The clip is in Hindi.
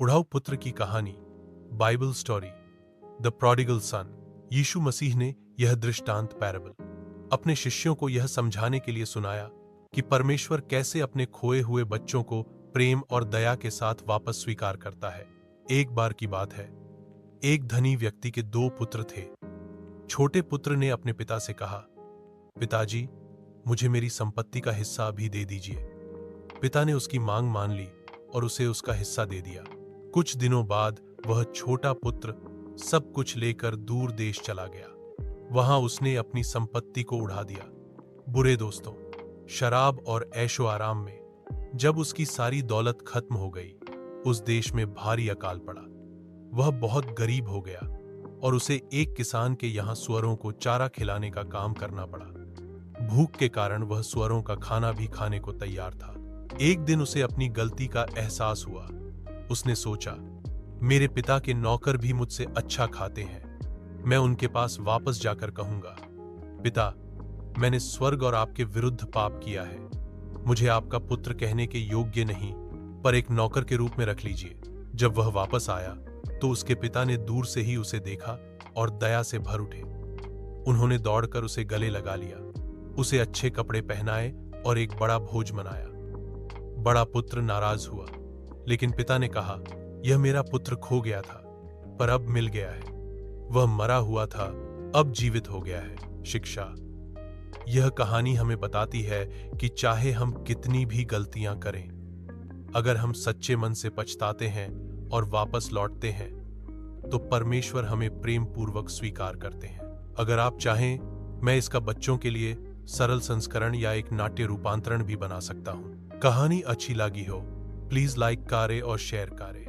उड़ाऊ पुत्र की कहानी, Bible story, the prodigal son. Yeshu Masih ने यह दृष्टांत पैराबल अपने शिष्यों को यह समझाने के लिए सुनाया कि परमेश्वर कैसे अपने खोए हुए बच्चों को प्रेम और दया के साथ वापस स्वीकार करता है। एक बार की बात है, एक धनी व्यक्ति के दो पुत्र थे। छोटे पुत्र ने अपने पिता से कहा, पिताजी, मुझे मेरी संपत्ति का हिस्सा अभी दे दीजिए। पिता ने उसकी मांग मान ली और उसे उसका हिस्सा दे दिया। कुछ दिनों बाद वह छोटा पुत्र सब कुछ लेकर दूर देश चला गया। वहां उसने अपनी संपत्ति को उड़ा दिया। बुरे दोस्तों, शराब और ऐशो आराम में जब उसकी सारी दौलत खत्म हो गई, उस देश में भारी अकाल पड़ा। वह बहुत गरीब हो गया और उसे एक किसान के यहाँ सुअरों को चारा खिलाने का काम करना पड़ा। भूख के कारण वह सुअरों का खाना भी खाने को तैयार था। एक दिन उसे अपनी गलती का एहसास हुआ। उसने सोचा, मेरे पिता के नौकर भी मुझसे अच्छा खाते हैं। मैं उनके पास वापस जाकर कहूंगा, पिता, मैंने स्वर्ग और आपके विरुद्ध पाप किया है। मुझे आपका पुत्र कहने के योग्य नहीं, पर एक नौकर के रूप में रख लीजिए। जब वह वापस आया तो उसके पिता ने दूर से ही उसे देखा और दया से भर उठे। उन्होंने दौड़कर उसे गले लगा लिया, उसे अच्छे कपड़े पहनाए और एक बड़ा भोज मनाया। बड़ा पुत्र नाराज हुआ, लेकिन पिता ने कहा, यह मेरा पुत्र खो गया था, पर अब मिल गया है। वह मरा हुआ था, अब जीवित हो गया है। शिक्षा, यह कहानी हमें बताती है कि चाहे हम कितनी भी गलतियां करें, अगर हम सच्चे मन से पछताते हैं और वापस लौटते हैं, तो परमेश्वर हमें प्रेम पूर्वक स्वीकार करते हैं। अगर आप चाहें, मैं इसका बच्चों के लिए सरल संस्करण या एक नाट्य रूपांतरण भी बना सकता हूं। कहानी अच्छी लगी हो, प्लीज लाइक करें और शेयर करें।